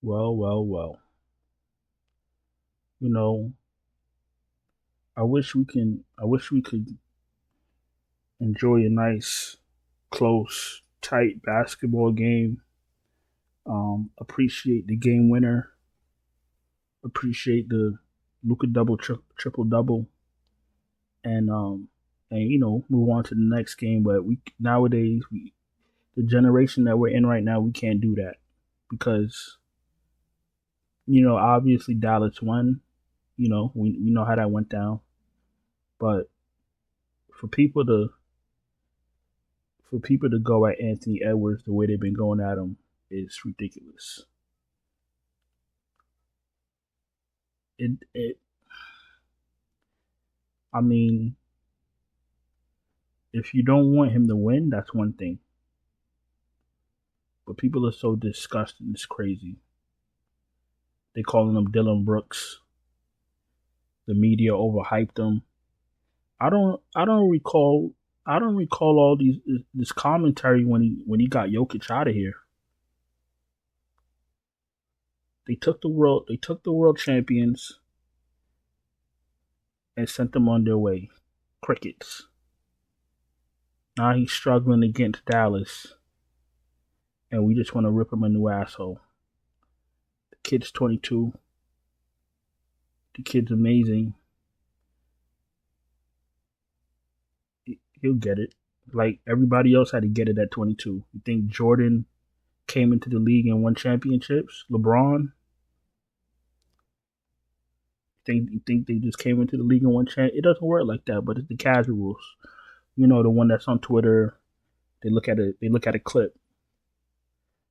Well, well, well. You know, I wish we could enjoy a nice, close, tight basketball game. Appreciate the game winner. Appreciate the Luka triple double, and move on to the next game. But we nowadays the generation that we're in right now, we can't do that because obviously Dallas won. We know how that went down, but for people to go at Anthony Edwards the way they've been going at him is ridiculous. It I mean, if you don't want him to win, that's one thing. But people are so disgusting, it's crazy. They calling him Dylan Brooks. The media overhyped him. I don't recall all this commentary when he got Jokic out of here. They took the world champions and sent them on their way. Crickets. Now he's struggling against Dallas, and we just want to rip him a new asshole. The kid's 22. The kid's amazing. He'll get it. Like everybody else had to get it at 22. You think Jordan came into the league and won championships? LeBron? You think they just came into the league and won champ? It doesn't work like that. But it's the casuals. The one that's on Twitter. They look at it. They look at a clip.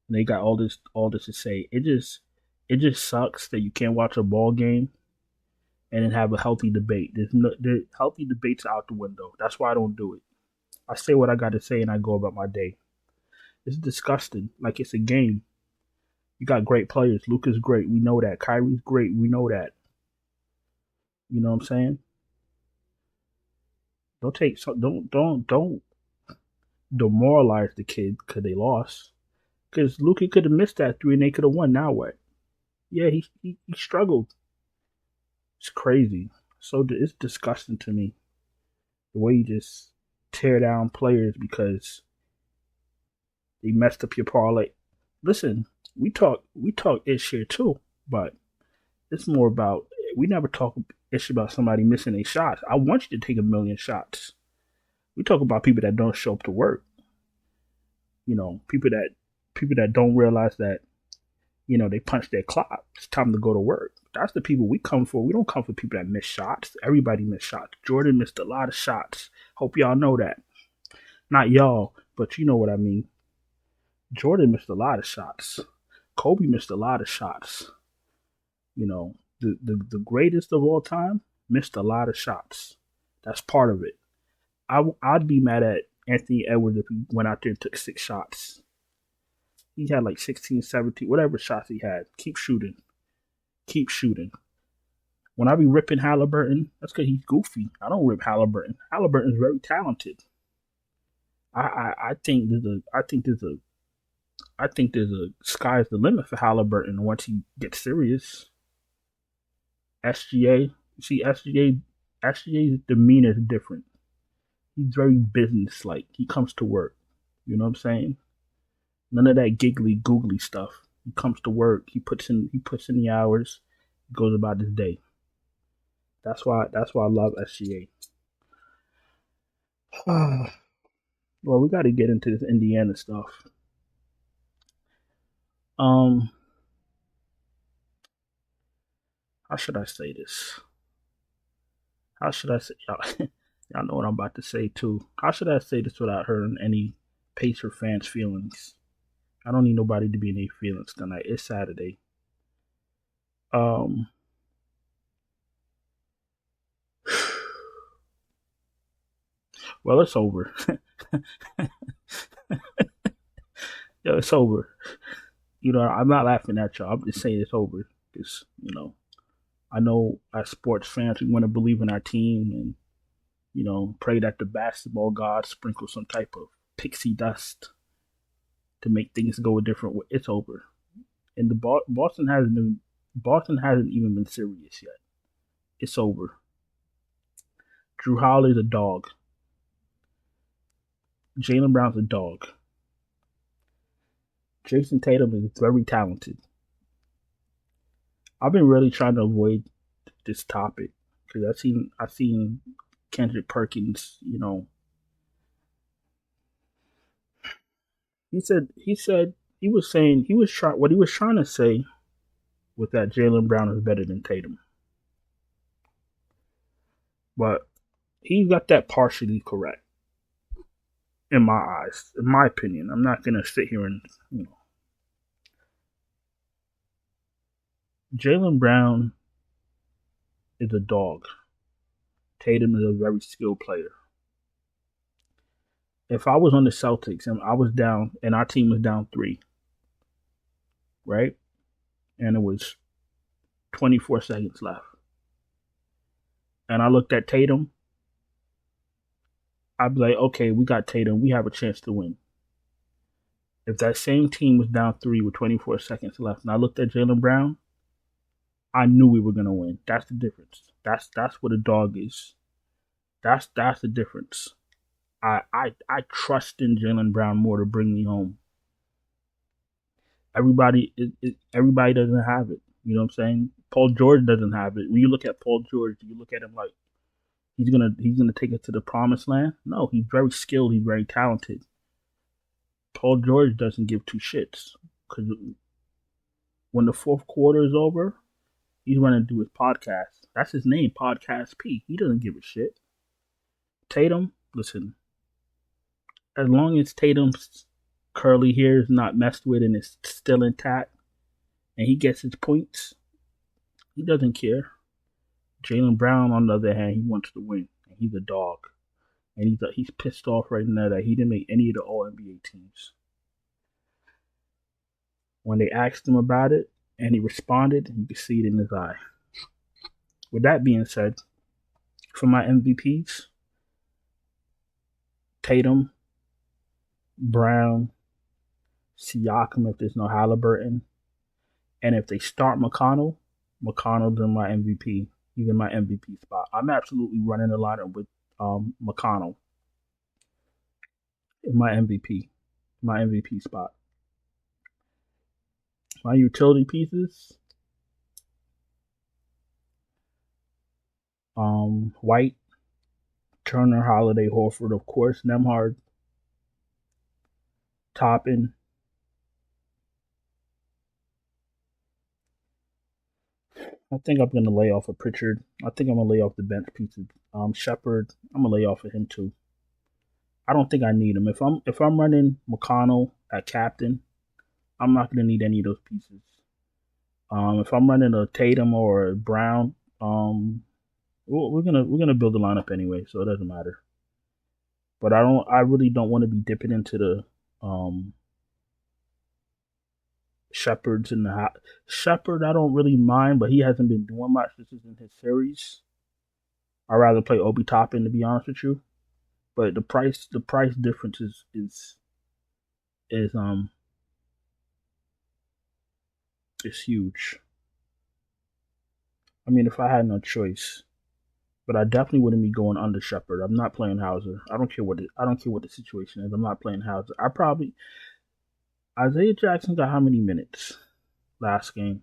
And they got all this to say. It just sucks that you can't watch a ball game and then have a healthy debate. The healthy debates out the window. That's why I don't do it. I say what I got to say and I go about my day. It's disgusting. Like it's a game. You got great players. Luka's great. We know that. Kyrie's great. We know that. You know what I'm saying? Don't demoralize the kid because they lost. Because Luka could have missed that three and they could have won. Now what? Yeah, he struggled. It's crazy. So it's disgusting to me the way you just tear down players because they messed up your parlay. Listen, we talk ish here too, but it's more about we never talk ish about somebody missing a shot. I want you to take a million shots. We talk about people that don't show up to work. People that don't realize that they punch their clock. It's time to go to work. That's the people we come for. We don't come for people that miss shots. Everybody missed shots. Jordan missed a lot of shots. Hope y'all know that. Not y'all, but you know what I mean. Jordan missed a lot of shots. Kobe missed a lot of shots. The greatest of all time missed a lot of shots. That's part of it. I'd be mad at Anthony Edwards if he went out there and took 6 shots. He had like 16, 17, whatever shots he had. Keep shooting. Keep shooting. When I be ripping Haliburton, that's because he's goofy. I don't rip Haliburton. Haliburton's very talented. I think there's a sky's the limit for Haliburton once he gets serious. SGA, see SGA's demeanor is different. He's very business like. He comes to work. You know what I'm saying? None of that giggly googly stuff. He comes to work. He puts in the hours. Goes about his day. That's why I love SGA. Well, we got to get into this Indiana stuff. Um, how should I say this? How should I say? Y'all know what I'm about to say too. How should I say this without hurting any Pacer fans' feelings? I don't need nobody to be in their feelings tonight. It's Saturday. Um, well, it's over. Yeah, it's over. I'm not laughing at y'all. I'm just saying it's over because I know as sports fans we want to believe in our team and pray that the basketball gods sprinkle some type of pixie dust to make things go a different way. It's over. And the Boston hasn't even been serious yet. It's over. Drew Holiday's a dog. Jaylen Brown's a dog. Jason Tatum is very talented. I've been really trying to avoid this topic because I've seen Kendrick Perkins. What he was trying to say was that Jaylen Brown is better than Tatum, but he got that partially correct in my eyes, in my opinion. I'm not gonna sit here and Jaylen Brown is a dog. Tatum is a very skilled player. If I was on the Celtics and I was down and our team was down 3, right? And it was 24 seconds left. And I looked at Tatum, I'd be like, okay, we got Tatum. We have a chance to win. If that same team was down 3 with 24 seconds left and I looked at Jaylen Brown, I knew we were going to win. That's the difference. That's what a dog is. That's the difference. I trust in Jaylen Brown more to bring me home. Everybody doesn't have it. You know what I'm saying? Paul George doesn't have it. When you look at Paul George, you look at him like he's gonna take us to the promised land. No, he's very skilled. He's very talented. Paul George doesn't give two shits because when the fourth quarter is over, he's running to do his podcast. That's his name, Podcast P. He doesn't give a shit. Tatum, listen. As long as Tatum's curly hair is not messed with and it's still intact, and he gets his points, he doesn't care. Jaylen Brown, on the other hand, he wants to win, and he's a dog, and he's pissed off right now that he didn't make any of the All NBA teams. When they asked him about it, and he responded, you could see it in his eye. With that being said, for my MVPs, Tatum, Brown, Siakam if there's no Haliburton, and if they start McConnell's in my MVP. He's in my MVP spot. I'm absolutely running the lineup with McConnell in my MVP spot. My utility pieces, White, Turner, Holiday, Horford, of course, Nembhard, Toppin, I think I'm gonna lay off of Pritchard. I think I'm gonna lay off the bench pieces. Shepard, I'm gonna lay off of him too. I don't think I need him. If I'm running McConnell at captain, I'm not gonna need any of those pieces. If I'm running a Tatum or a Brown, we're gonna build a lineup anyway, so it doesn't matter. But I really don't want to be dipping into the Shepard's in the Shepard. I don't really mind, but he hasn't been doing much. This isn't his series. I'd rather play Obi Toppin, to be honest with you. But the price difference is huge. I mean, if I had no choice, but I definitely wouldn't be going under Shepard. I'm not playing Hauser. I don't care what the situation is. I'm not playing Hauser. Isaiah Jackson got how many minutes last game?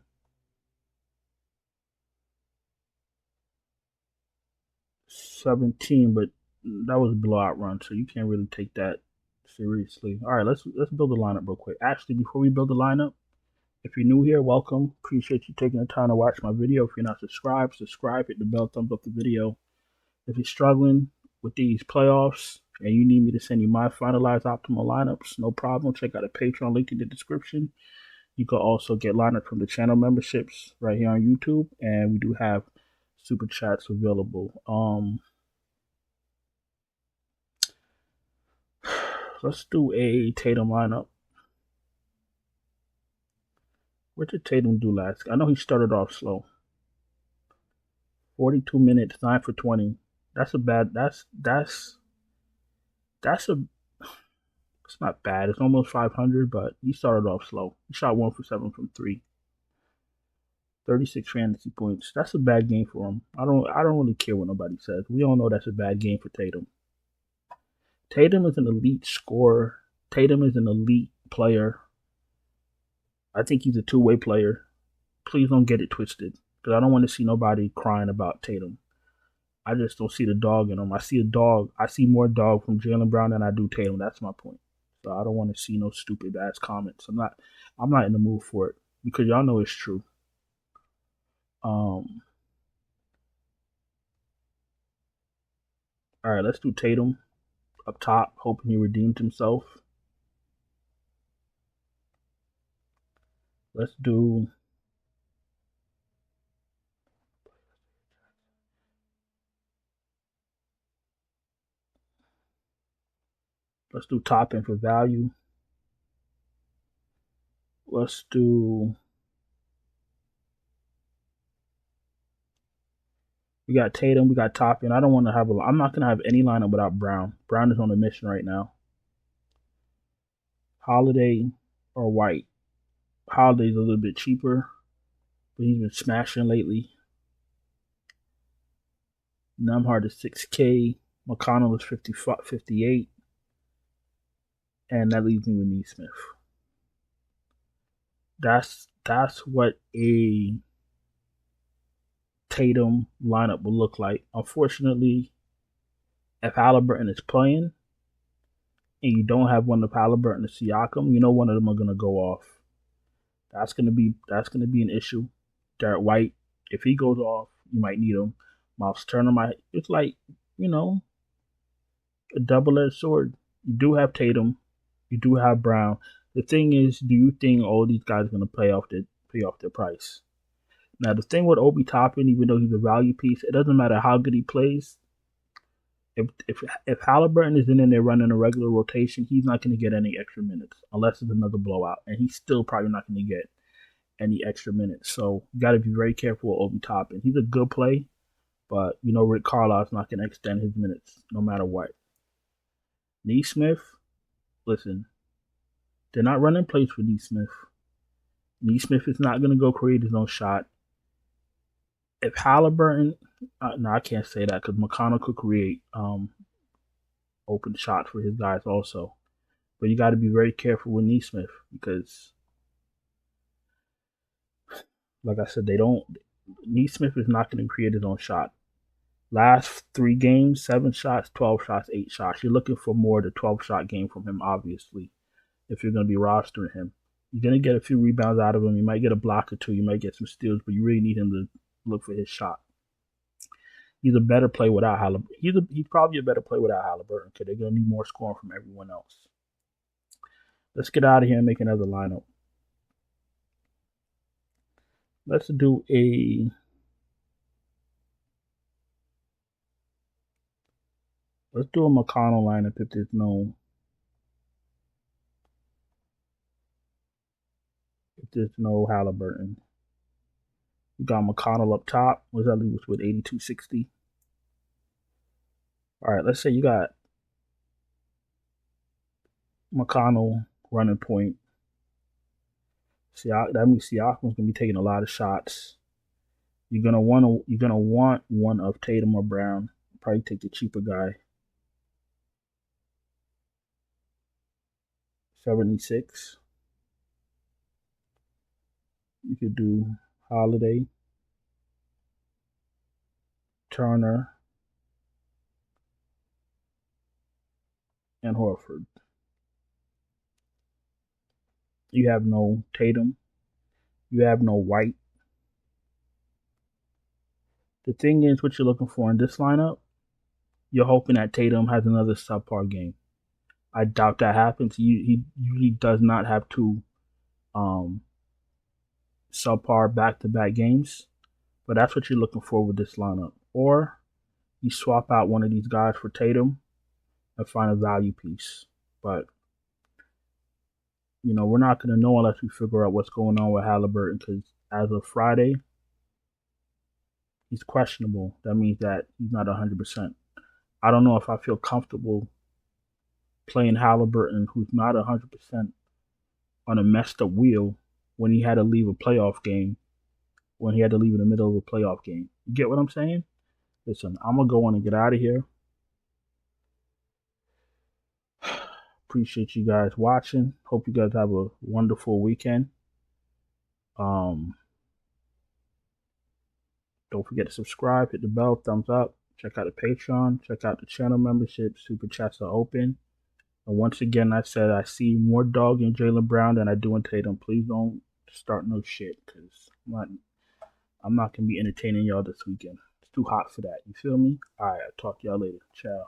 17, but that was a blowout run, so you can't really take that seriously. All right, let's build a lineup real quick. Actually, before we build the lineup, if you're new here, welcome. Appreciate you taking the time to watch my video. If you're not subscribed, subscribe, hit the bell, thumbs up the video. If you're struggling with these playoffs and you need me to send you my finalized optimal lineups, no problem. Check out a Patreon link in the description. You can also get lineups from the channel memberships right here on YouTube, and we do have super chats available. Let's do a Tatum lineup. What did Tatum do last? I know he started off slow. 42 minutes, 9 for 20. It's not bad. It's almost 500, but he started off slow. He shot 1 for 7 from 3. 36 fantasy points. That's a bad game for him. I don't really care what nobody says. We all know that's a bad game for Tatum. Tatum is an elite scorer. Tatum is an elite player. I think he's a two-way player. Please don't get it twisted, because I don't want to see nobody crying about Tatum. I just don't see the dog in him. I see a dog. I see more dog from Jaylen Brown than I do Tatum. That's my point. So I don't want to see no stupid ass comments. I'm not in the mood for it, because y'all know it's true. All right, let's do Tatum up top, hoping he redeemed himself. Let's do top end for value. Let's do. We got Tatum. We got top end. I don't want to have a. I'm not gonna have any lineup without Brown. Brown is on a mission right now. Holiday or White. Holiday's a little bit cheaper, but he's been smashing lately. Nembhard is 6K. McConnell is 58. And that leaves me with Neesmith. That's what a Tatum lineup will look like. Unfortunately, if Haliburton is playing and you don't have one of Haliburton and Siakam, you know one of them are gonna go off. That's gonna be an issue. Derek White, if he goes off, you might need him. Miles Turner might. It's like, a double-edged sword. You do have Tatum, you do have Brown. The thing is, do you think all these guys are gonna pay off their price? Now, the thing with Obi Toppin, even though he's a value piece, it doesn't matter how good he plays. If Haliburton is in there running a regular rotation, he's not going to get any extra minutes unless it's another blowout, and he's still probably not going to get any extra minutes. So you got to be very careful with Obi Toppin. He's a good play, but Rick Carlisle's not going to extend his minutes no matter what. Neesmith, listen, they're not running plays for Neesmith. Neesmith is not going to go create his own shot. If Haliburton, no, I can't say that because McConnell could create open shots for his guys also. But you got to be very careful with Neesmith because, like I said, Neesmith is not going to create his own shot. Last 3 games, 7 shots, 12 shots, 8 shots. You're looking for more of the 12-shot game from him, obviously, if you're going to be rostering him. You're going to get a few rebounds out of him. You might get a block or two. You might get some steals, but you really need him to look for his shot. He's a better play without Haliburton. He's probably a better play without Haliburton because they're going to need more scoring from everyone else. Let's get out of here and make another lineup. Let's do a McConnell lineup if there's no Haliburton. We got McConnell up top. What does that leave us with? 82-60. All right, let's say you got McConnell running point. That means Siakam's gonna be taking a lot of shots. You're gonna want one of Tatum or Brown. Probably take the cheaper guy. 76. You could do Holiday, Turner, and Horford. You have no Tatum. You have no White. The thing is, what you're looking for in this lineup, you're hoping that Tatum has another subpar game. I doubt that happens. He usually does not have 2 subpar back-to-back games, but that's what you're looking for with this lineup. Or you swap out one of these guys for Tatum and find a value piece. But we're not going to know unless we figure out what's going on with Haliburton because as of Friday, he's questionable. That means that he's not 100%. I don't know if I feel comfortable playing Haliburton, who's not 100%, on a messed up wheel when he had to leave a playoff game when he had to leave in the middle of a playoff game. You get what I'm saying? Listen, I'm going to go on and get out of here. Appreciate you guys watching. Hope you guys have a wonderful weekend. Don't forget to subscribe, hit the bell, thumbs up. Check out the Patreon. Check out the channel membership. Super chats are open. And once again, I said I see more dog in Jaylen Brown than I do in Tatum. Please don't start no shit, because I'm not going to be entertaining y'all this weekend. It's too hot for that. You feel me? All right, I'll talk to y'all later. Ciao.